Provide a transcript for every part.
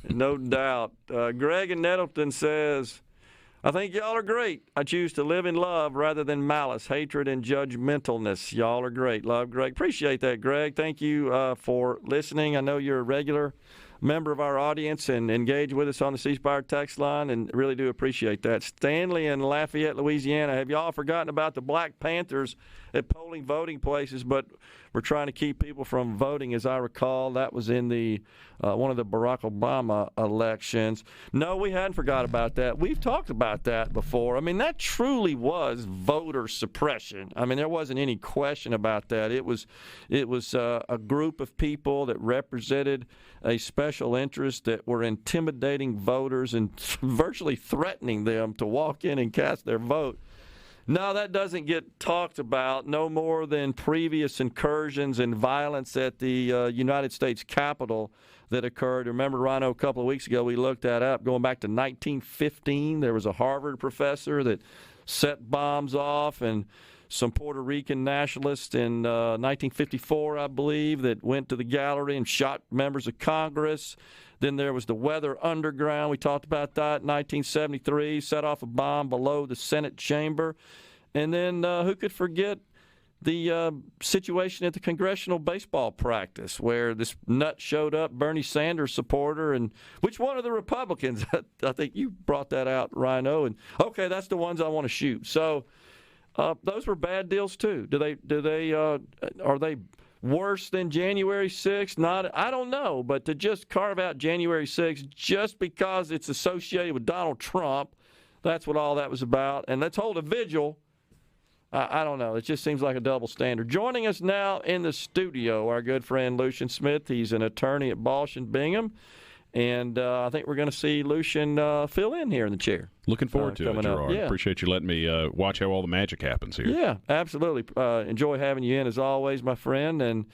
No doubt. Greg in Nettleton says, I think y'all are great. I choose to live in love rather than malice, hatred, and judgmentalness. Y'all are great. Love, Greg. Appreciate that, Greg. Thank you for listening. I know you're a regular member of our audience and engage with us on the C Spire text line, and really do appreciate that. Stanley in Lafayette, Louisiana. Have y'all forgotten about the Black Panthers at polling voting places? But we're trying to keep people from voting, as I recall. That was in the one of the Barack Obama elections. No, we hadn't forgot about that. We've talked about that before. I mean, that truly was voter suppression. I mean, there wasn't any question about that. It was a group of people that represented a special interest that were intimidating voters and virtually threatening them to walk in and cast their vote. No, that doesn't get talked about no more than previous incursions and violence at the United States Capitol that occurred. Remember, Rhino, a couple of weeks ago, we looked that up. Going back to 1915, there was a Harvard professor that set bombs off, and some Puerto Rican nationalists in 1954, I believe, that went to the gallery and shot members of Congress. Then there was the Weather Underground. We talked about that in 1973, set off a bomb below the Senate chamber. And then who could forget the situation at the congressional baseball practice where this nut showed up, Bernie Sanders supporter, and which one of the Republicans? I think you brought that out, Rhino. And okay, that's the ones I want to shoot. So those were bad deals too. Are they worse than January 6th? Not, I don't know, but to just carve out January 6th just because it's associated with Donald Trump, that's what all that was about. And let's hold a vigil. I don't know. It just seems like a double standard. Joining us now in the studio, our good friend Lucien Smith. He's an attorney at Balch and Bingham. And I think we're going to see Lucien fill in here in the chair. Looking forward to it, Gerard. Yeah. Appreciate you letting me watch how all the magic happens here. Yeah, absolutely. Enjoy having you in as always, my friend. And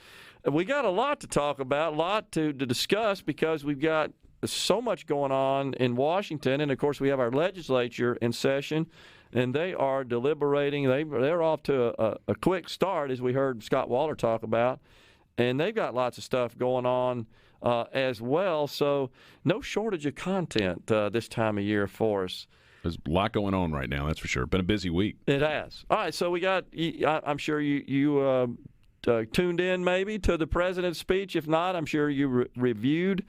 we got a lot to talk about, a lot to discuss because we've got so much going on in Washington. And, of course, we have our legislature in session, and they are deliberating. They're off to a quick start, as we heard Scott Waller talk about. And they've got lots of stuff going on as well. So no shortage of content this time of year for us. There's a lot going on right now, that's for sure. Been a busy week. It has. All right, so we got, I'm sure you tuned in maybe to the president's speech. If not, I'm sure you reviewed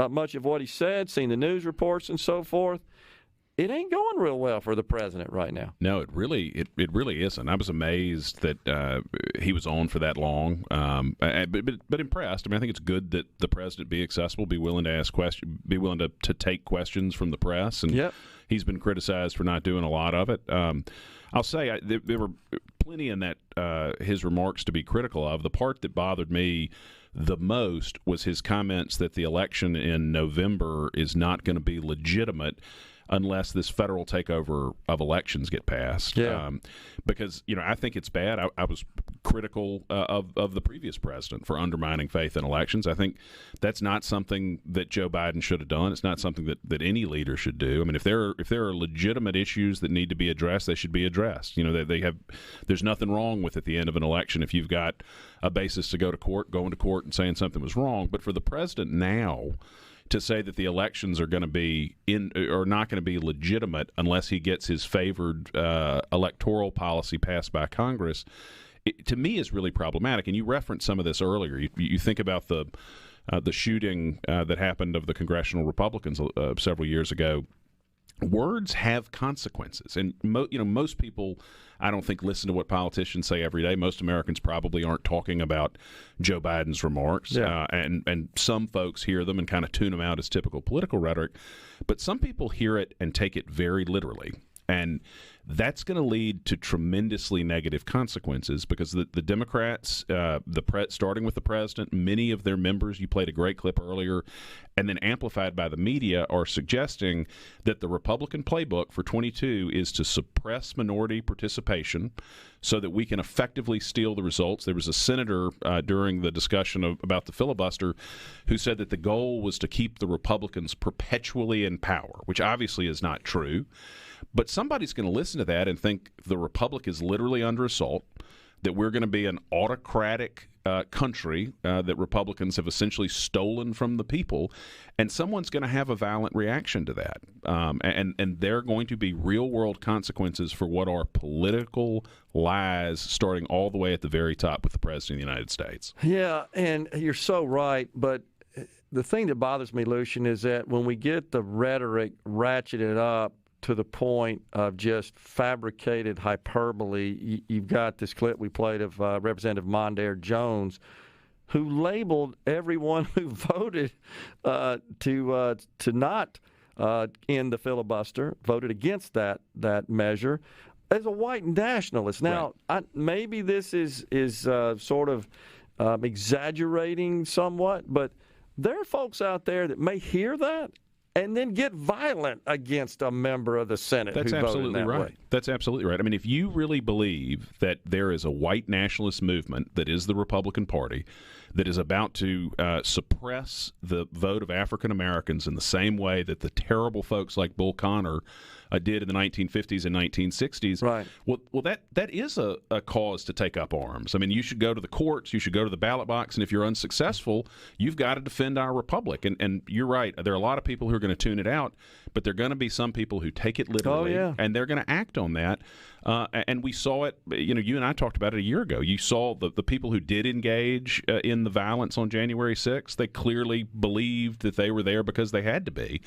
much of what he said, seen the news reports and so forth. It ain't going real well for the president right now. No, it really isn't. I was amazed that he was on for that long, but impressed. I mean, I think it's good that the president be accessible, be willing to ask questions, be willing to take questions from the press. And he's been criticized for not doing a lot of it. I'll say there were plenty in that his remarks to be critical of. The part that bothered me the most was his comments that the election in November is not going to be legitimate unless this federal takeover of elections get passed. Yeah. Because, I think it's bad. I was critical of the previous president for undermining faith in elections. I think that's not something that Joe Biden should have done. It's not something that any leader should do. I mean, if there are legitimate issues that need to be addressed, they should be addressed. There's nothing wrong with at the end of an election if you've got a basis to go to court, going to court and saying something was wrong. But for the president now to say that the elections are going to be not going to be legitimate unless he gets his favored electoral policy passed by Congress, to me is really problematic. And you referenced some of this earlier. You think about the shooting that happened of the congressional Republicans several years ago. Words have consequences, and most people, I don't think, listen to what politicians say every day. Most Americans probably aren't talking about Joe Biden's remarks, and some folks hear them and kind of tune them out as typical political rhetoric. But some people hear it and take it very literally, and that's going to lead to tremendously negative consequences because the Democrats, starting with the president, many of their members, you played a great clip earlier, and then amplified by the media, are suggesting that the Republican playbook for 22 is to suppress minority participation so that we can effectively steal the results. There was a senator during the discussion about the filibuster who said that the goal was to keep the Republicans perpetually in power, which obviously is not true. But somebody's going to listen to that and think the Republic is literally under assault, that we're going to be an autocratic country that Republicans have essentially stolen from the people, and someone's going to have a violent reaction to that. And there are going to be real-world consequences for what are political lies starting all the way at the very top with the President of the United States. Yeah, and you're so right, but the thing that bothers me, Lucien, is that when we get the rhetoric ratcheted up to the point of just fabricated hyperbole, you've got this clip we played of Representative Mondaire Jones, who labeled everyone who voted to not end the filibuster, voted against that measure, as a white nationalist. Now, right. Maybe this is sort of exaggerating somewhat, but there are folks out there that may hear that and then get violent against a member of the Senate who voted in that way. That's absolutely right. I mean, if you really believe that there is a white nationalist movement that is the Republican Party that is about to suppress the vote of African Americans in the same way that the terrible folks like Bull Connor did in the 1950s and 1960s, right. Well, that is a cause to take up arms. I mean, you should go to the courts, you should go to the ballot box, and if you're unsuccessful, you've got to defend our republic. And you're right, there are a lot of people who are going to tune it out, but there are going to be some people who take it literally, and they're going to act on that. And we saw it, you and I talked about it a year ago. You saw the people who did engage in the violence on January 6th. They clearly believed that they were there because they had to be.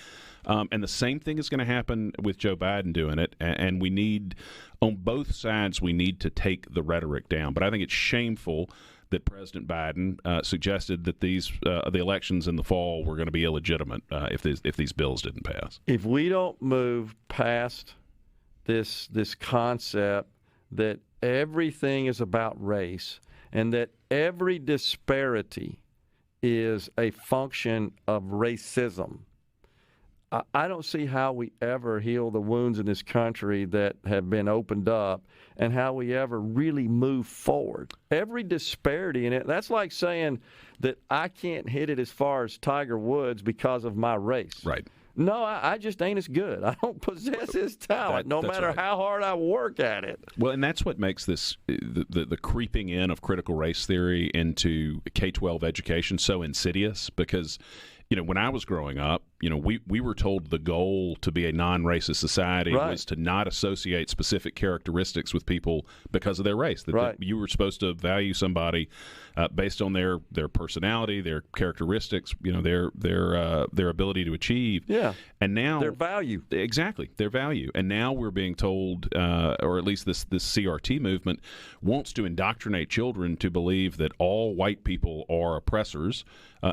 And the same thing is going to happen with Joe Biden doing it. And we need, on both sides, we need to take the rhetoric down. But I think it's shameful that President Biden suggested that the elections in the fall were going to be illegitimate if these bills didn't pass. If we don't move past this concept that everything is about race and that every disparity is a function of racism, I don't see how we ever heal the wounds in this country that have been opened up and how we ever really move forward. Every disparity in it, that's like saying that I can't hit it as far as Tiger Woods because of my race. Right. No, I just ain't as good. I don't possess his talent, no matter how hard I work at it. Well, and that's what makes this the creeping in of critical race theory into K-12 education so insidious, because when I was growing up, we were told the goal to be a non-racist society was to not associate specific characteristics with people because of their race. That you were supposed to value somebody based on their personality, their characteristics, their ability to achieve. Yeah. And now their value. Exactly, their value. And now we're being told, or at least this CRT movement wants to indoctrinate children to believe that all white people are oppressors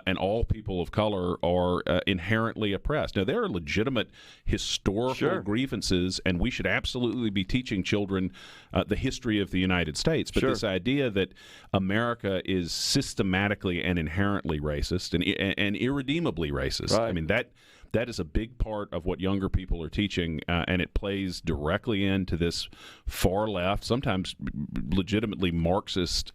and all people of color are inherently oppressed. Now, there are legitimate historical grievances, and we should absolutely be teaching children the history of the United States. But this idea that America is systematically and inherently racist and irredeemably racist, I mean, that is a big part of what younger people are teaching, and it plays directly into this far left, sometimes legitimately Marxist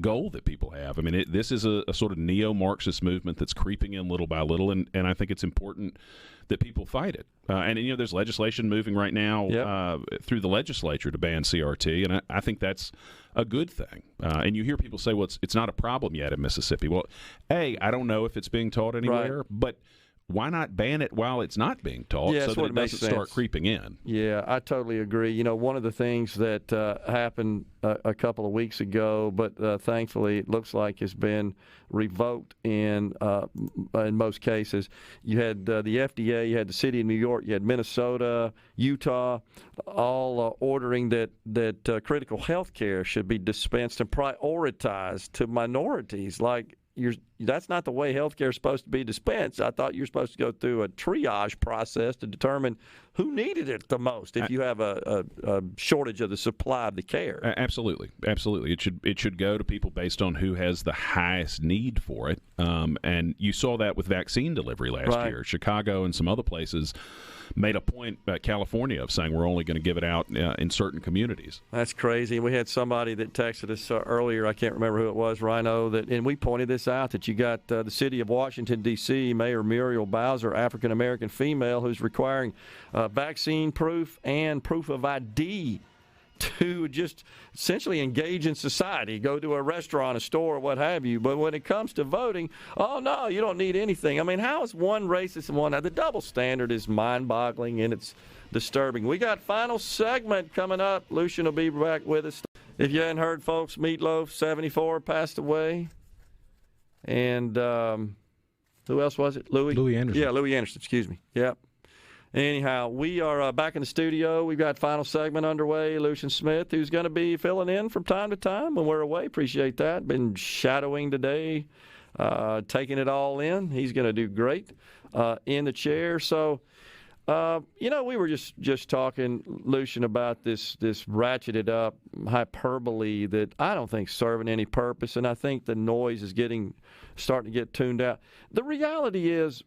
goal that people have. I mean, this is a sort of neo-Marxist movement that's creeping in little by little, and I think it's important that people fight it. And there's legislation moving right now through the legislature to ban CRT, and I think that's a good thing. And you hear people say, well, it's not a problem yet in Mississippi. Well, I don't know if it's being taught anywhere, but why not ban it while it's not being taught so that it doesn't start creeping in? Yeah, I totally agree. One of the things that happened a couple of weeks ago, but thankfully it looks like has been revoked in most cases. You had the FDA, you had the city of New York, you had Minnesota, Utah, all ordering that critical health care should be dispensed and prioritized to minorities. Like, that's not the way healthcare is supposed to be dispensed. I thought you're supposed to go through a triage process to determine who needed it the most if you have a shortage of the supply of the care. Absolutely. It should go to people based on who has the highest need for it. And you saw that with vaccine delivery last year. Chicago and some other places made a point, California, of saying we're only going to give it out in certain communities. That's crazy. We had somebody that texted us earlier, I can't remember who it was, Rhino, and we pointed this out, that you got the city of Washington, D.C., Mayor Muriel Bowser, African-American female, who's requiring vaccine proof and proof of ID to just essentially engage in society, go to a restaurant, a store, what have you. But when it comes to voting, oh, no, you don't need anything. I mean, how is one racist and one? The double standard is mind-boggling, and it's disturbing. We got final segment coming up. Lucien will be back with us. If you hadn't heard, folks, Meatloaf, 74, passed away. And who else was it? Louis Anderson. Yeah, Louis Anderson, excuse me. Yep. Anyhow, we are back in the studio. We've got final segment underway. Lucien Smith, who's going to be filling in from time to time when we're away. Appreciate that. Been shadowing today, taking it all in. He's going to do great in the chair. So, we were just talking, Lucien, about this ratcheted up hyperbole that I don't think serving any purpose, and I think the noise is starting to get tuned out. The reality is,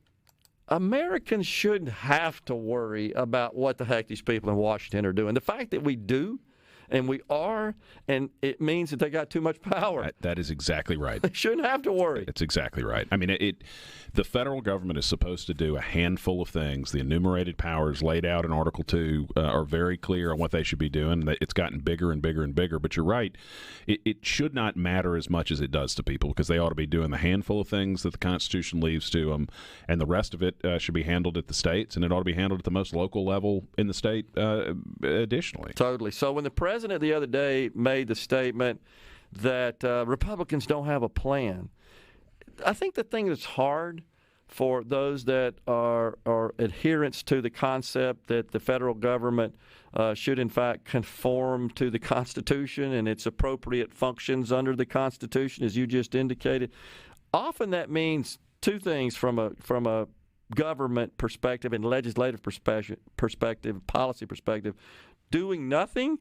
Americans shouldn't have to worry about what the heck these people in Washington are doing. The fact that we do, and we are, and it means that they got too much power. That is exactly right. They shouldn't have to worry. That's exactly right. I mean, the federal government is supposed to do a handful of things. The enumerated powers laid out in Article 2 are very clear on what they should be doing. It's gotten bigger and bigger and bigger. But you're right. It should not matter as much as it does to people, because they ought to be doing the handful of things that the Constitution leaves to them, and the rest of it should be handled at the states, and it ought to be handled at the most local level in the state additionally. Totally. So when the president the other day made the statement that Republicans don't have a plan, I think the thing that's hard for those that are adherents to the concept that the federal government should in fact conform to the Constitution and its appropriate functions under the Constitution, as you just indicated, often that means two things from a government perspective and legislative perspective, policy perspective: doing nothing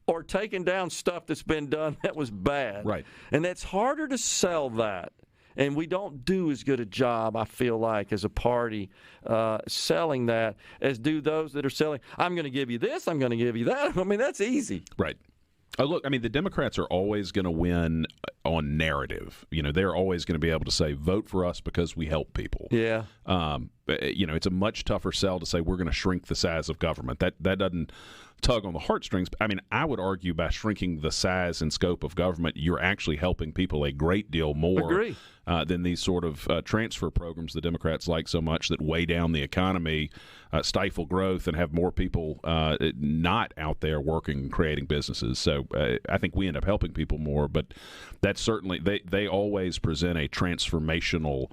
or taking down stuff that's been done that was bad. Right. And it's harder to sell that. And we don't do as good a job, I feel like, as a party selling that as do those that are selling, I'm going to give you this, I'm going to give you that. I mean, that's easy. Right. Oh, look, I mean, the Democrats are always going to win on narrative. They're always going to be able to say, vote for us because we help people. Yeah. It's a much tougher sell to say we're going to shrink the size of government. That doesn't tug on the heartstrings. I mean, I would argue by shrinking the size and scope of government, you're actually helping people a great deal more than these sort of transfer programs the Democrats like so much that weigh down the economy, stifle growth, and have more people not out there working and creating businesses. So I think we end up helping people more, but that's certainly they always present a transformational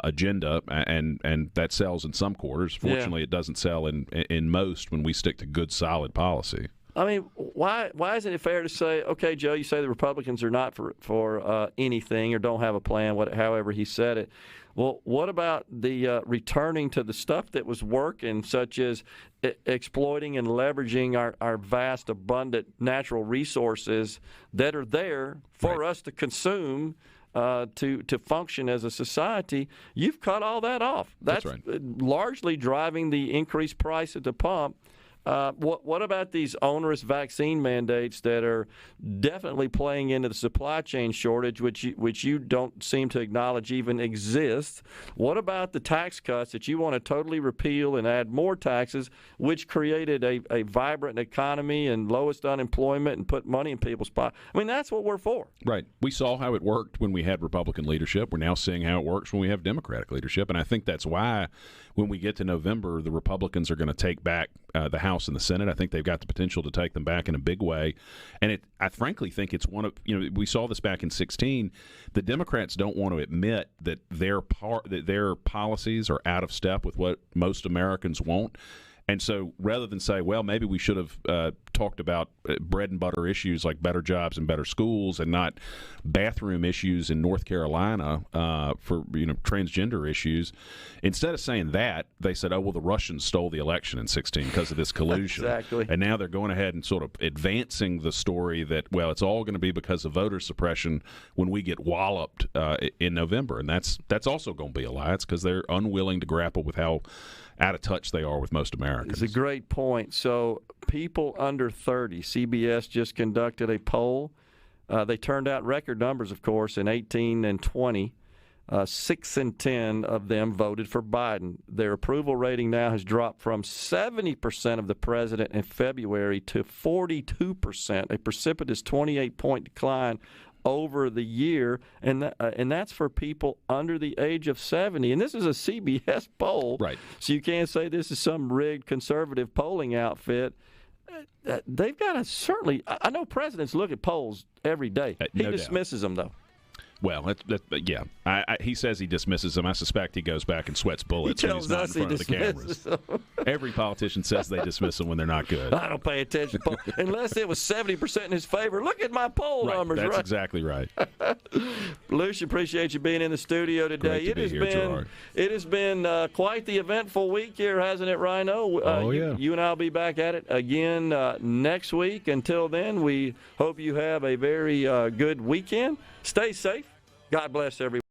agenda, and that sells in some quarters. Fortunately, It doesn't sell in most when we stick to good, solid policy. I mean, why isn't it fair to say, okay, Joe, you say the Republicans are not for anything or don't have a plan, however he said it. Well, what about the returning to the stuff that was working, such as exploiting and leveraging our vast, abundant natural resources that are there for us to consume, to function as a society? You've cut all that off. That's right. Largely driving the increased price at the pump. What about these onerous vaccine mandates that are definitely playing into the supply chain shortage, which you don't seem to acknowledge even exists? What about the tax cuts that you want to totally repeal and add more taxes, which created a vibrant economy and lowest unemployment and put money in people's pockets? I mean, that's what we're for. Right. We saw how it worked when we had Republican leadership. We're now seeing how it works when we have Democratic leadership, and I think that's why when we get to November, the Republicans are going to take back the House and the Senate. I think they've got the potential to take them back in a big way. And I frankly think it's one of, we saw this back in 2016. The Democrats don't want to admit that their policies are out of step with what most Americans want. And so rather than say, well, maybe we should have talked about bread and butter issues like better jobs and better schools and not bathroom issues in North Carolina for transgender issues, instead of saying that, they said, oh, well, the Russians stole the election in 2016 because of this collusion. Exactly. And now they're going ahead and sort of advancing the story that, well, it's all going to be because of voter suppression when we get walloped in November. And that's also going to be a lie. It's because they're unwilling to grapple with how out of touch they are with most Americans. It's a great point. So people under 30, CBS just conducted a poll. They turned out record numbers, of course, in 18 and 20. 6 in 10 of them voted for Biden. Their approval rating now has dropped from 70% of the president in February to 42%, a precipitous 28-point decline over the year, and that's for people under the age of 70. And this is a CBS poll, right? So you can't say this is some rigged conservative polling outfit. They've got to certainly. I know presidents look at polls every day. He dismisses them, though. Well, yeah. He says he dismisses them. I suspect he goes back and sweats bullets when he's not in front of the cameras. Every politician says they dismiss them when they're not good. I don't pay attention. Unless it was 70% in his favor. Look at my poll numbers. That's exactly right. Lucian, appreciate you being in the studio today. Great to be here, Gerard. It has been quite the eventful week here, hasn't it, Rhino? Yeah. You and I will be back at it again next week. Until then, we hope you have a very good weekend. Stay safe. God bless everyone.